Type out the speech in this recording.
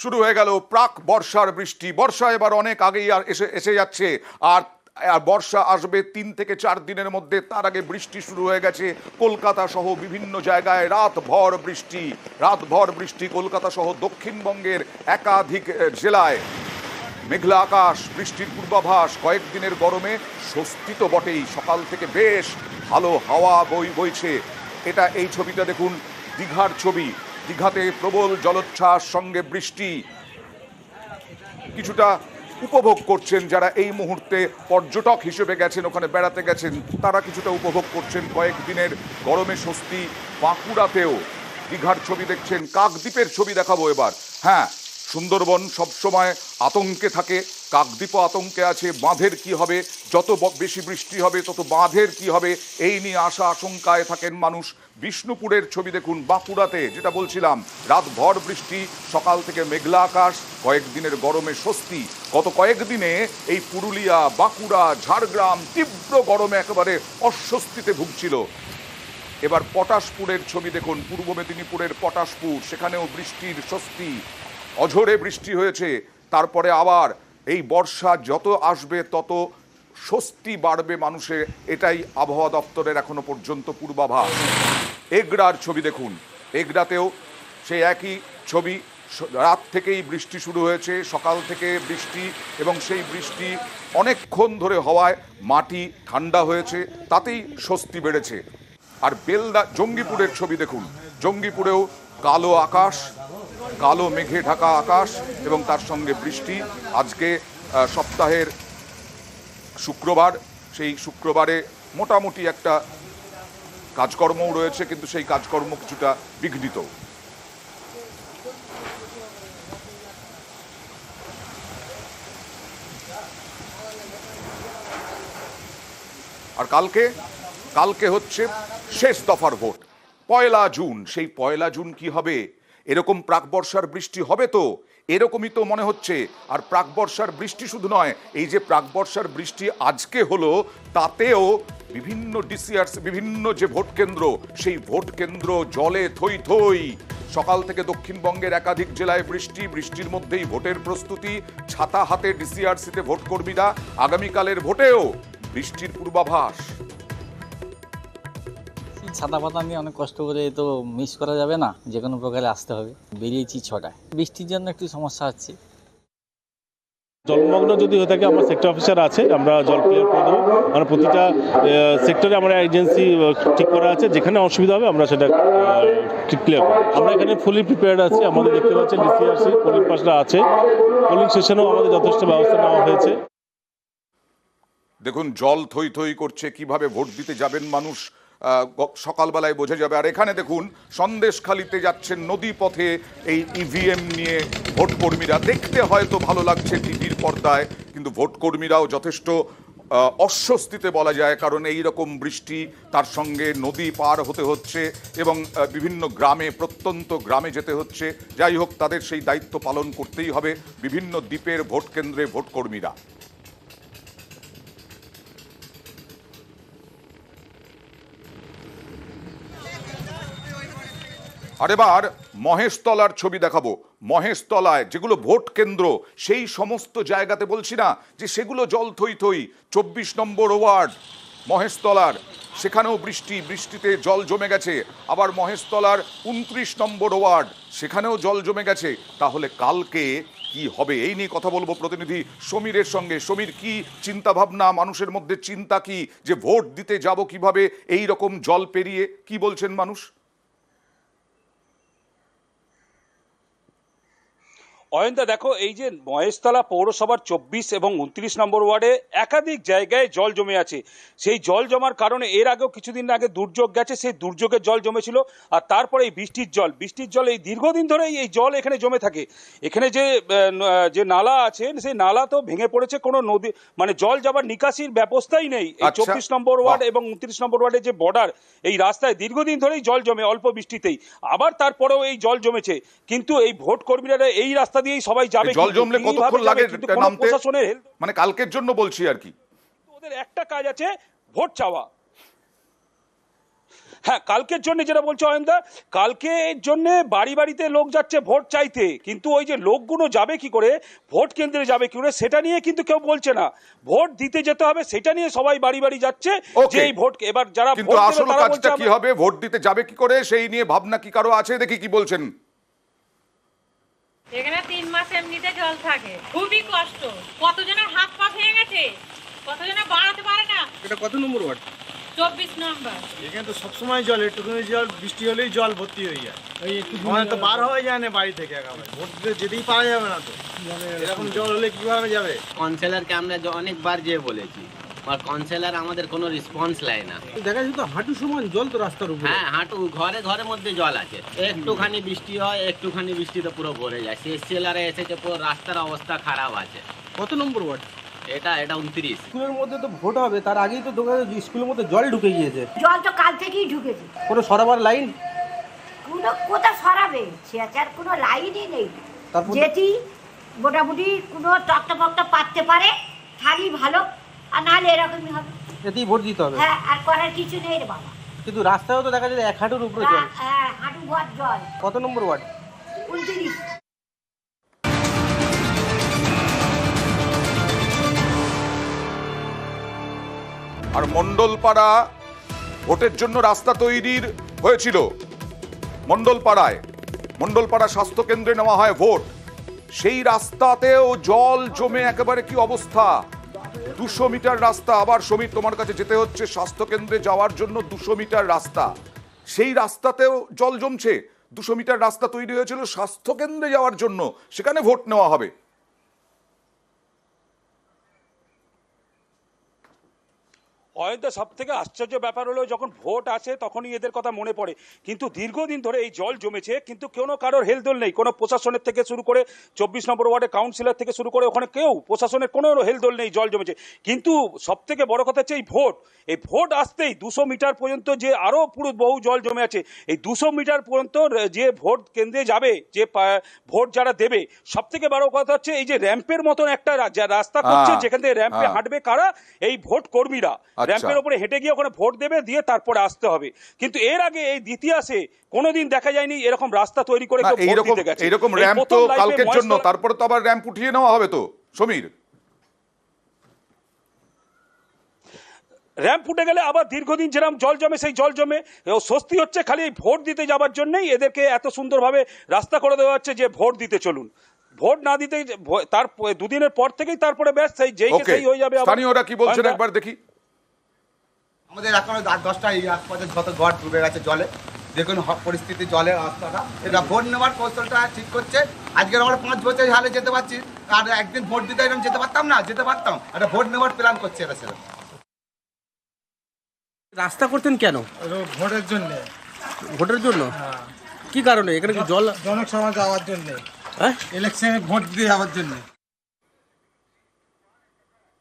শুরু হয়ে গেল প্রাক বর্ষার বৃষ্টি। বর্ষা এবার অনেক আগেই আর এসে যাচ্ছে, আর বর্ষা আসবে 3 থেকে 4 দিনের মধ্যে। তার আগে বৃষ্টি শুরু হয়ে গেছে কলকাতা সহ বিভিন্ন জায়গায়। রাতভর বৃষ্টি কলকাতা সহ দক্ষিণবঙ্গের একাধিক জেলায়। মেঘলা আকাশ, বৃষ্টির পূর্বাভাস। কয়েকদিনের গরমে স্বস্তি তো বটেই, সকাল থেকে বেশ ভালো হাওয়া বইছে। এই ছবিটা দেখুন, দীঘার ছবি। দীঘাতে প্রবল জলোচ্ছ্বাস সঙ্গে বৃষ্টি। কিছুটা উপভোগ করছেন যারা এই মুহূর্তে পর্যটক হিসেবে গেছেন, ওখানে বেড়াতে গেছেন, তারা কিছুটা উপভোগ করছেন কয়েকদিনের গরমে স্বস্তি। বাঁকুড়াতেও দীঘার ছবি দেখছেন। কাকদ্বীপের ছবি দেখাবো এবার। হ্যাঁ, সুন্দরবন সবসময় আতঙ্কে থাকে, কাকদ্বীপও আতঙ্কে আছে। বাঁধের কি হবে, যত বেশি বৃষ্টি হবে তত বাঁধের কি হবে, এই নিয়ে আশঙ্কায় থাকেন মানুষ। বিষ্ণুপুরের ছবি দেখুন, বাঁকুড়াতে যেটা বলছিলাম, রাতভর বৃষ্টি, সকাল থেকে মেঘলা আকাশ, কয়েকদিনের গরমে স্বস্তি। গত কয়েকদিনে এই পুরুলিয়া, বাঁকুড়া, ঝাড়গ্রাম তীব্র গরমে একেবারে অস্বস্তিতে ভুগছিল। এবার পটাশপুরের ছবি দেখুন, পূর্ব মেদিনীপুরের পটাশপুর, সেখানেও বৃষ্টির স্বস্তি। অঝোরে বৃষ্টি হয়েছে। তারপরে আবার এই বর্ষা যত আসবে তত স্বস্তি বাড়বে মানুষের, এটাই আবহাওয়া দপ্তরের এখনো পর্যন্ত পূর্বাভাস। এগরার ছবি দেখুন, এগরাতেও সেই একই ছবি। রাত থেকেই বৃষ্টি শুরু হয়েছে, সকাল থেকে বৃষ্টি, এবং সেই বৃষ্টি অনেকক্ষণ ধরে হওয়ায় মাটি ঠান্ডা হয়েছে, তাতেই স্বস্তি বেড়েছে। আর জঙ্গিপুরের ছবি দেখুন, জঙ্গিপুরেও কালো আকাশ, কালো মেঘে ঢাকা আকাশ এবং তার সঙ্গে বৃষ্টি। আজকে সপ্তাহের শুক্রবার, সেই শুক্রবারে মোটামুটি একটা কাজকর্মও রয়েছে, কিন্তু সেই কাজকর্ম কিছুটা বিঘ্নিত। আর কালকে হচ্ছে শেষ দফার ভোট, 1 জুন। সেই 1 জুন কি হবে? এরকম প্রাক বর্ষার বৃষ্টি হবে তো? এরকমই তো মনে হচ্ছে। আর প্রাক বর্ষার বৃষ্টি শুধু নয়, এই যে প্রাক বর্ষার বৃষ্টি আজকে হলো, তাতেও বিভিন্ন ডিসিআরসি, বিভিন্ন যে ভোট কেন্দ্র, সেই ভোট কেন্দ্র জলে থই থই। সকাল থেকে দক্ষিণবঙ্গের একাধিক জেলায় বৃষ্টির মধ্যেই ভোটের প্রস্তুতি। ছাতা হাতে ডিসিআরসিতে ভোট কর্মীরা। আগামীকালের ভোটেও বৃষ্টির পূর্বাভাস। ছাতা পাতা নিয়ে অনেক কষ্ট করে তো মিস করা যাবে না, যে কোনো প্রকারে আসতে হবে। বেরিয়েছি 6টায়, বৃষ্টির জন্য একটু সমস্যা হচ্ছে। জলমগ্ন যদি হয়ে থাকে, আমার সেক্টর অফিসার আছে, আমরা জল ক্লিয়ার করে দেবো। মানে প্রতিটা সেক্টরে আমরা এজেন্সি ঠিক করা আছে, যেখানে অসুবিধা হবে আমরা সেটা ক্লিয়ার করবো। আমরা এখানে ফুলি প্রিপেয়ার্ড আছি। আমাদের দেখতে পাচ্ছেন ডিসিআরসি পোলিং পার্সনরা আছে, পোলিং স্টেশনেও আমাদের যথেষ্ট ব্যবস্থা নেওয়া হয়েছে। দেখুন, জল থই থই করছে, কিভাবে ভোট দিতে যাবেন মানুষ সকালবেলায় বোঝা যাবে। আর এখানে দেখুন, সন্দেশখালিতে যাচ্ছেন নদী পথে এই ইভিএম নিয়ে ভোট কর্মীরা। দেখতে হয়তো ভালো লাগছে টিভির পর্দায়, কিন্তু ভোট কর্মীরাও যথেষ্ট অস্বস্তিতে বলা যায়, কারণ এই রকম বৃষ্টি, তার সঙ্গে নদী পার হতে হচ্ছে এবং বিভিন্ন গ্রামে, প্রত্যন্ত গ্রামে যেতে হচ্ছে। যাই হোক, তাদের সেই দায়িত্ব পালন করতেই হবে। বিভিন্ন দ্বীপের ভোট কেন্দ্রে ভোট কর্মীরা। আর এবার মহেশতলার ছবি দেখাবো। মহেশতলায় যেগুলো ভোট কেন্দ্র, সেই সমস্ত জায়গাতে বলছি না যে সেগুলো জল থই থই। 24 নম্বর ওয়ার্ড মহেশতলার, সেখানেও বৃষ্টিতে জল জমে গেছে। আবার মহেশতলার 29 নম্বর ওয়ার্ড, সেখানেও জল জমে গেছে। তাহলে কালকে কি হবে, এই নিয়ে কথা বলবো প্রতিনিধি সমীরের সঙ্গে। সমীর, কি চিন্তা ভাবনা মানুষের মধ্যে, চিন্তা কি যে ভোট দিতে যাব কিভাবে এই রকম জল পেরিয়ে, কি বলছেন মানুষ? অয়নদা, দেখো, এই যে মহেশতলা পৌরসভার 24 এবং 29 নম্বর ওয়ার্ডে একাধিক জায়গায় জল জমে আছে। সেই জল জমার কারণে এর আগেও কিছুদিন আগে দুর্যোগ গেছে, সেই দুর্যোগের জল জমেছিল। আর তারপরে এই বৃষ্টির জল এই দীর্ঘদিন ধরেই এই জল এখানে জমে থাকে। এখানে যে নালা আছে, সেই নালা তো ভেঙে পড়েছে, কোনো নদী মানে জল যাবার নিকাশির ব্যবস্থাই নেই। এই 24 নম্বর ওয়ার্ড এবং 29 নম্বর ওয়ার্ডের যে বর্ডার, এই রাস্তায় দীর্ঘদিন ধরেই জল জমে, অল্প বৃষ্টিতেই। আবার তারপরেও এই জল জমেছে, কিন্তু এই ভোট কর্মীরা এই রাস্তা দিয়েই সবাই যাবে। জল জমলে কতক্ষণ লাগে নামতে? প্রশাসনের মানে কালকের জন্য বলছি আর কি। ওদের একটা কাজ আছে, ভোট চাওয়া। হ্যাঁ, কালকের জন্য যেটা বলছে অয়নদা, কালকের জন্য বাড়ি বাড়িতে লোক যাচ্ছে ভোট চাইতে, কিন্তু ওই যে লোকগুলো যাবে কি করে, ভোট কেন্দ্রে যাবে কি করে, সেটা নিয়ে কিন্তু কেউ বলছে না। ভোট দিতে যেতে হবে সেটা নিয়ে সবাই বাড়ি বাড়ি যাচ্ছে, যে এই ভোট এবার যারা কিন্তু আসল কাজটা কি হবে, ভোট দিতে যাবে কি করে সেই নিয়ে ভাবনা কি কারো আছে? দেখি কি বলছেন। এখানে 3 মাস এমনিতে জল থাকে, খুবই কষ্ট। কতজনের হাত পা ভেঙে গেছে, কতজনের বাড়াতে পারে না। এটা কত নম্বর ওয়ার্ড? 24 নম্বর। এখানে তো সবসময় জল, একটুখানি জল বৃষ্টি হলেই জল ভর্তি হয়ে যায়। আমাদের তো বার হয়ে যায় না বাড়ি থেকে, একেবারে ভোট দিতে যেতেই পারা যাবে না। তো এরকম জল হলে কিভাবে যাবে? কাউন্সিলরকে আমরা অনেকবার যেয়ে বলেছি, আর কাউন্সিলর আমাদের কোনো রেসপন্স নেয় না। দেখা যায় তো হাঁটু সমান জল তো রাস্তার উপরে। হ্যাঁ, হাঁটু ঘরে ঘরের মধ্যে জল আছে। একটুখানি বৃষ্টি হয়, একটুখানি বৃষ্টিতে পুরো ভরে যায়। শেষ সেলারে এসেছে, পুরো রাস্তার অবস্থা খারাপ আছে। কত নম্বর ওয়ার্ড? এটা 29। স্কুলের মধ্যে তো ভোট হবে, তার আগেই তো স্কুলের মধ্যে জল ঢুকে গিয়েছে। জল তো কাল থেকেই ঢুকেছে। কোনো সরাবার লাইন কোথায় সরাবে? সেটার কোনো লাইনই নেই। তারপর যেটি মোটামুটি কোনো তক্তা ফক্তা পাততে পারে খালি ভালো, আর নাহলে এরকমই হবে। এতেই ভোট দিতে হবে। হ্যাঁ, আর করার কিছু নেই রে বাবা। কিন্তু রাস্তায়ও তো দেখা যায় 1 হাঁটুর উপরে জল। হ্যাঁ, হাঁটু ভর জল। কত নম্বর ওয়ার্ড? 29। আর মণ্ডলপাড়া ভোটের জন্য রাস্তা তৈরির হয়েছিল। মণ্ডলপাড়া স্বাস্থ্য কেন্দ্রে নেওয়া হয় ভোট, সেই রাস্তাতেও জল জমে একেবারে কি অবস্থা। 200 মিটার রাস্তা, আবার সমীর তোমার কাছে যেতে হচ্ছে স্বাস্থ্য কেন্দ্রে যাওয়ার জন্য 200 মিটার রাস্তা, সেই রাস্তাতেও জল জমছে। 200 মিটার রাস্তা তৈরি হয়েছিল স্বাস্থ্য কেন্দ্রে যাওয়ার জন্য, সেখানে ভোট নেওয়া হবে। হয়তো সব থেকে আশ্চর্য ব্যাপার হলো, যখন ভোট আসে তখনই এদের কথা মনে পড়ে, কিন্তু দীর্ঘদিন ধরে এই জল জমেছে, কিন্তু কোনো কারোর হেলদোল নেই। কোনো প্রশাসনের থেকে শুরু করে 24 নম্বর ওয়ার্ডের কাউন্সিলর থেকে শুরু করে ওখানে কেউ প্রশাসনের কোনো হেলদোল নেই, জল জমেছে। কিন্তু সব থেকে বড় কথা হচ্ছে এই ভোট আসতেই 200 মিটার পর্যন্ত যে আরও পুরো বহু জল জমে আছে, এই 200 মিটার পর্যন্ত যে ভোট কেন্দ্রে যাবে, যে ভোট যারা দেবে, সব থেকে বড় কথা হচ্ছে এই যে র্যাম্পের মতন একটা রাস্তা করছে, যেখান থেকে র্যাম্পে হাঁটবে কারা? এই ভোট কর্মীরা র্যাম্পের উপরে হেঁটে গিয়ে ওখানে ভোট দেবে, দিয়ে তারপরে আসতে হবে। কিন্তু এর আগে এই ইতিহাসে কোনোদিন দেখা যায়নি এরকম রাস্তা তৈরি করে এইরকম র্যাম্প তো কালকের জন্য, তারপরে তো আবার র্যাম্প উঠিয়ে নেওয়া হবে তো সমীর। র্যাম্প উঠে গেলে আবার দীর্ঘদিন যেরকম জল জমে, সেই জল জমে স্বস্তি হচ্ছে খালি এই ভোট দিতে যাবার জন্যই এদেরকে এত সুন্দরভাবে রাস্তা করে দেওয়া হচ্ছে যে ভোট দিতে চলুন। ভোট না দিতে তার 2 দিনের পর থেকেই তারপরে ব্যাস সেই হয়ে যাবে। স্থানীয়রা কি বলছেন একবার দেখি। আমাদের এখনো 10টা এই আশপাশে যত ঘর ডুবে গেছে জলে, দেখুন পরিস্থিতি জলের রাস্তাটা। এটা ভোট নেওয়ার কৌশলটা ঠিক করছে। আজকে আমরা 5 বছর হালে যেতে পারছি, আর একদিন ভোট দিতে এরকম যেতে পারতাম না, যেতে পারতাম। এটা ভোট নেওয়ার প্ল্যান করছে এরা। সেরকম রাস্তা করতেন কেন? ভোটের জন্য। ভোটের জন্য? কি কারণে? এখানে কি জল জনসভা যাওয়ার জন্য, হ্যাঁ, ইলেকশনে ভোট দিয়ে যাওয়ার জন্য।